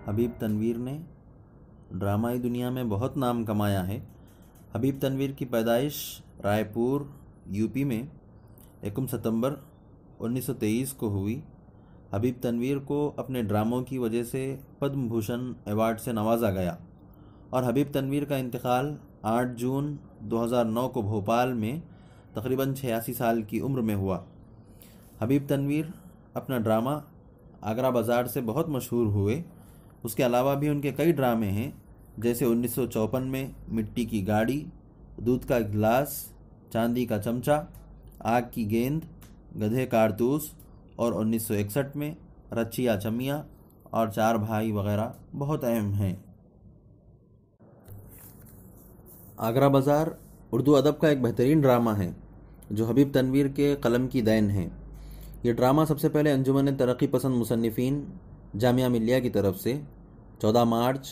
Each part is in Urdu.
حبیب تنویر نے ڈرامائی دنیا میں بہت نام کمایا ہے۔ حبیب تنویر کی پیدائش رائے پور یو پی میں 1 ستمبر 1923 کو ہوئی۔ حبیب تنویر کو اپنے ڈراموں کی وجہ سے پدم بھوشن ایوارڈ سے نوازا گیا، اور حبیب تنویر کا انتقال 8 جون 2009 کو بھوپال میں تقریباً 86 سال کی عمر میں ہوا۔ حبیب تنویر اپنا ڈرامہ آگرہ بازار سے بہت مشہور ہوئے۔ اس کے علاوہ بھی ان کے کئی ڈرامے ہیں، جیسے 1954 میں مٹی کی گاڑی، دودھ کا گلاس، چاندی کا چمچہ، آگ کی گیند، گدھے کارتوس، اور 1961 میں رچیا چمیا اور 4 بھائی وغیرہ بہت اہم ہیں۔ آگرہ بازار اردو ادب کا ایک بہترین ڈرامہ ہے جو حبیب تنویر کے قلم کی دین ہے۔ یہ ڈرامہ سب سے پہلے انجمن ترقی پسند مصنفین جامعہ ملیہ کی طرف سے 14 مارچ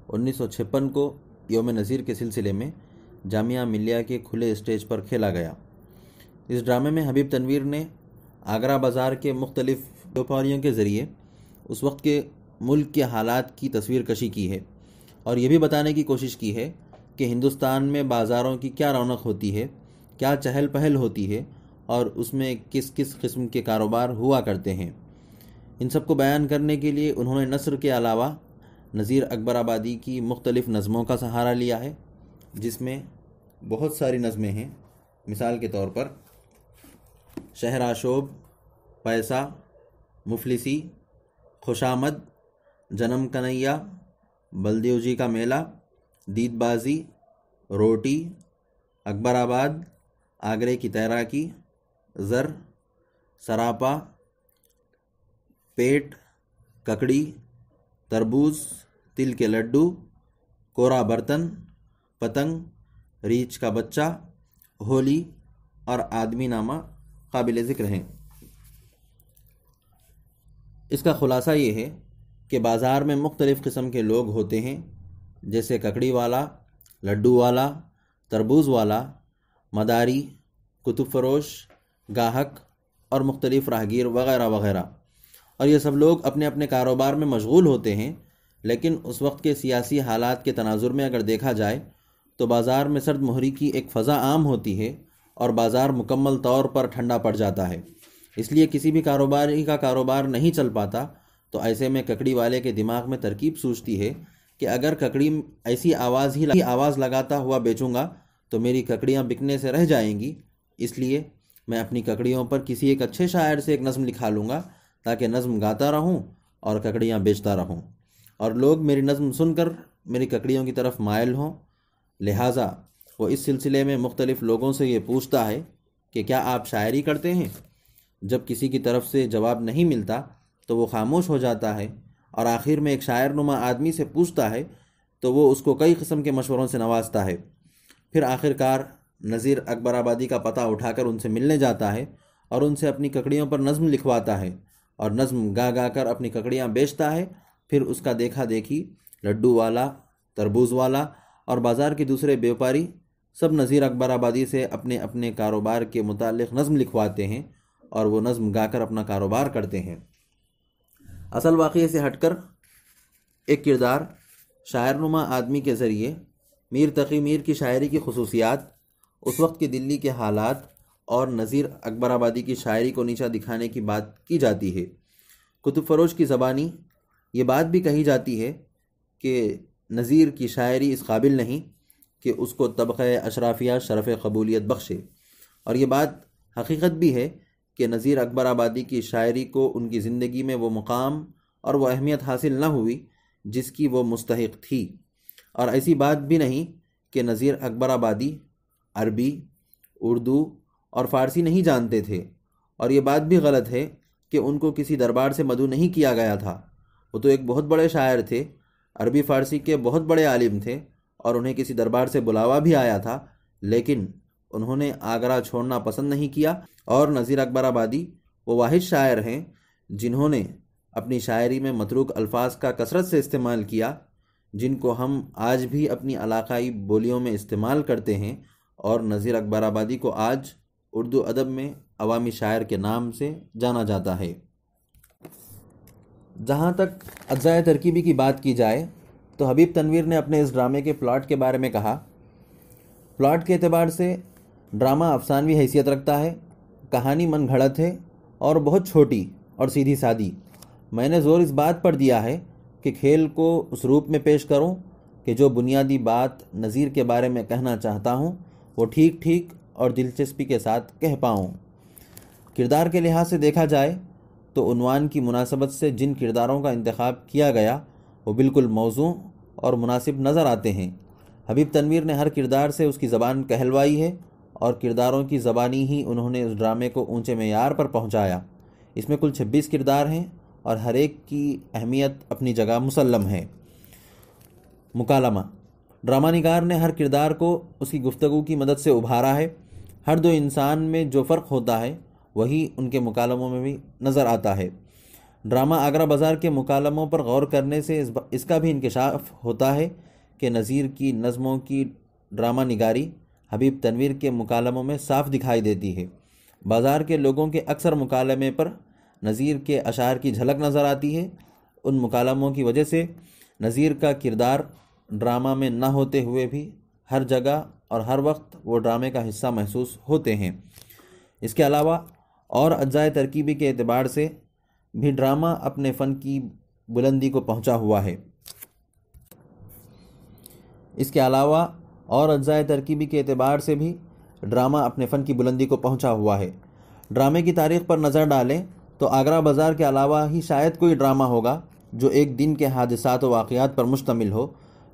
1956 کو یوم نظیر کے سلسلے میں جامعہ ملیہ کے کھلے اسٹیج پر کھیلا گیا۔ اس ڈرامے میں حبیب تنویر نے آگرہ بازار کے مختلف ویوپاریوں کے ذریعے اس وقت کے ملک کے حالات کی تصویر کشی کی ہے، اور یہ بھی بتانے کی کوشش کی ہے کہ ہندوستان میں بازاروں کی کیا رونق ہوتی ہے، کیا چہل پہل ہوتی ہے، اور اس میں کس کس قسم کے کاروبار ہوا کرتے ہیں۔ ان سب کو بیان کرنے کے لیے انہوں نے نثر کے علاوہ نذیر اکبر آبادی کی مختلف نظموں کا سہارا لیا ہے، جس میں بہت ساری نظمیں ہیں۔ مثال کے طور پر شہرآشوب، پیسہ، مفلسی، خوشامد، جنم کنیا، بلدیو جی کا میلہ، دید بازی، روٹی، اکبر آباد، آگرے کی تیراکی، زر، سراپا، پیٹ، ککڑی، تربوز، تل کے لڈو، کورا برتن، پتنگ، ریچھ کا بچہ، ہولی اور آدمی نامہ قابل ذکر ہیں۔ اس کا خلاصہ یہ ہے کہ بازار میں مختلف قسم کے لوگ ہوتے ہیں، جیسے ککڑی والا، لڈو والا، تربوز والا، مداری، کتب فروش، گاہک اور مختلف راہگیر وغیرہ وغیرہ، اور یہ سب لوگ اپنے اپنے کاروبار میں مشغول ہوتے ہیں۔ لیکن اس وقت کے سیاسی حالات کے تناظر میں اگر دیکھا جائے تو بازار میں سرد مہری کی ایک فضا عام ہوتی ہے، اور بازار مکمل طور پر ٹھنڈا پڑ جاتا ہے۔ اس لیے کسی بھی کاروباری کا کاروبار نہیں چل پاتا، تو ایسے میں ککڑی والے کے دماغ میں ترکیب سوچتی ہے کہ اگر ککڑی ایسی آواز لگاتا ہوا بیچوں گا تو میری ککڑیاں بکنے سے رہ جائیں گی، اس لیے میں اپنی ککڑیوں پر کسی ایک اچھے شاعر سے ایک نظم لکھا لوں گا تاکہ نظم گاتا رہوں اور ککڑیاں بیچتا رہوں، اور لوگ میری نظم سن کر میری ککڑیوں کی طرف مائل ہوں۔ لہٰذا وہ اس سلسلے میں مختلف لوگوں سے یہ پوچھتا ہے کہ کیا آپ شاعری کرتے ہیں؟ جب کسی کی طرف سے جواب نہیں ملتا تو وہ خاموش ہو جاتا ہے، اور آخر میں ایک شاعر نما آدمی سے پوچھتا ہے تو وہ اس کو کئی قسم کے مشوروں سے نوازتا ہے۔ پھر آخر کار نذیر اکبر آبادی کا پتہ اٹھا کر ان سے ملنے جاتا ہے اور ان سے اپنی ککڑیوں پر نظم لکھواتا ہے، اور نظم گا گا کر اپنی ککڑیاں بیچتا ہے۔ پھر اس کا دیکھا دیکھی لڈو والا، تربوز والا اور بازار کے دوسرے بیوپاری سب نذیر اکبر آبادی سے اپنے اپنے کاروبار کے متعلق نظم لکھواتے ہیں، اور وہ نظم گا کر اپنا کاروبار کرتے ہیں۔ اصل واقعے سے ہٹ کر ایک کردار شاعر نما آدمی کے ذریعے میر تقی میر کی شاعری کی خصوصیات، اس وقت کے دلی کے حالات اور نذیر اکبر آبادی کی شاعری کو نیچا دکھانے کی بات کی جاتی ہے۔ کتب فروش کی زبانی یہ بات بھی کہی جاتی ہے کہ نذیر کی شاعری اس قابل نہیں کہ اس کو طبقہ اشرافیہ شرف قبولیت بخشے، اور یہ بات حقیقت بھی ہے کہ نذیر اکبر آبادی کی شاعری کو ان کی زندگی میں وہ مقام اور وہ اہمیت حاصل نہ ہوئی جس کی وہ مستحق تھی، اور ایسی بات بھی نہیں کہ نذیر اکبر آبادی عربی، اردو اور فارسی نہیں جانتے تھے، اور یہ بات بھی غلط ہے کہ ان کو کسی دربار سے مدعو نہیں کیا گیا تھا۔ وہ تو ایک بہت بڑے شاعر تھے، عربی فارسی کے بہت بڑے عالم تھے، اور انہیں کسی دربار سے بلاوا بھی آیا تھا، لیکن انہوں نے آگرہ چھوڑنا پسند نہیں کیا۔ اور نذیر اکبر آبادی وہ واحد شاعر ہیں جنہوں نے اپنی شاعری میں متروک الفاظ کا کثرت سے استعمال کیا، جن کو ہم آج بھی اپنی علاقائی بولیوں میں استعمال کرتے ہیں، اور نذیر اکبر آبادی کو آج اردو ادب میں عوامی شاعر کے نام سے جانا جاتا ہے۔ جہاں تک اجزائے ترکیبی کی بات کی جائے تو حبیب تنویر نے اپنے اس ڈرامے کے پلاٹ کے بارے میں کہا، پلاٹ کے اعتبار سے ڈرامہ افسانوی حیثیت رکھتا ہے، کہانی من گھڑت ہے اور بہت چھوٹی اور سیدھی سادی۔ میں نے زور اس بات پر دیا ہے کہ کھیل کو اس روپ میں پیش کروں کہ جو بنیادی بات نذیر کے بارے میں کہنا چاہتا ہوں وہ ٹھیک ٹھیک اور دلچسپی کے ساتھ کہہ پاؤں۔ کردار کے لحاظ سے دیکھا جائے تو عنوان کی مناسبت سے جن کرداروں کا انتخاب کیا گیا وہ بالکل موزوں اور مناسب نظر آتے ہیں۔ حبیب تنویر نے ہر کردار سے اس کی زبان کہلوائی ہے اور کرداروں کی زبانی ہی انہوں نے اس ڈرامے کو اونچے معیار پر پہنچایا۔ اس میں کل 26 کردار ہیں اور ہر ایک کی اہمیت اپنی جگہ مسلم ہے۔ مکالمہ: ڈرامہ نگار نے ہر کردار کو اس کی گفتگو کی مدد سے ابھارا ہے۔ ہر دو انسان میں جو فرق ہوتا ہے وہی ان کے مکالموں میں بھی نظر آتا ہے۔ ڈرامہ آگرہ بازار کے مکالموں پر غور کرنے سے اس کا بھی انکشاف ہوتا ہے کہ نذیر کی نظموں کی ڈرامہ نگاری حبیب تنویر کے مکالموں میں صاف دکھائی دیتی ہے۔ بازار کے لوگوں کے اکثر مکالمے پر نذیر کے اشعار کی جھلک نظر آتی ہے۔ ان مکالموں کی وجہ سے نذیر کا کردار ڈرامہ میں نہ ہوتے ہوئے بھی ہر جگہ اور ہر وقت وہ ڈرامے کا حصہ محسوس ہوتے ہیں۔ اس کے علاوہ اور اجزائے ترکیبی کے اعتبار سے بھی ڈرامہ اپنے فن کی بلندی کو پہنچا ہوا ہے۔ ڈرامے کی تاریخ پر نظر ڈالیں تو آگرہ بازار کے علاوہ ہی شاید کوئی ڈرامہ ہوگا جو ایک دن کے حادثات و واقعات پر مشتمل ہو۔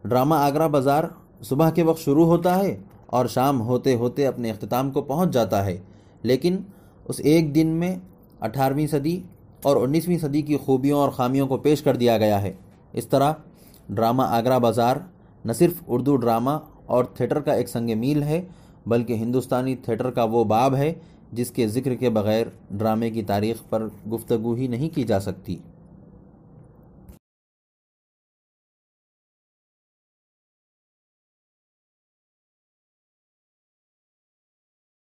ڈرامہ آگرہ بازار صبح کے وقت شروع ہوتا ہے اور شام ہوتے ہوتے اپنے اختتام کو پہنچ جاتا ہے، لیکن اس ایک دن میں 18ویں صدی اور 19ویں صدی کی خوبیوں اور خامیوں کو پیش کر دیا گیا ہے۔ اس طرح ڈرامہ آگرہ بازار نہ صرف اردو ڈرامہ اور تھیٹر کا ایک سنگ میل ہے بلکہ ہندوستانی تھیٹر کا وہ باب ہے جس کے ذکر کے بغیر ڈرامے کی تاریخ پر گفتگو ہی نہیں کی جا سکتی۔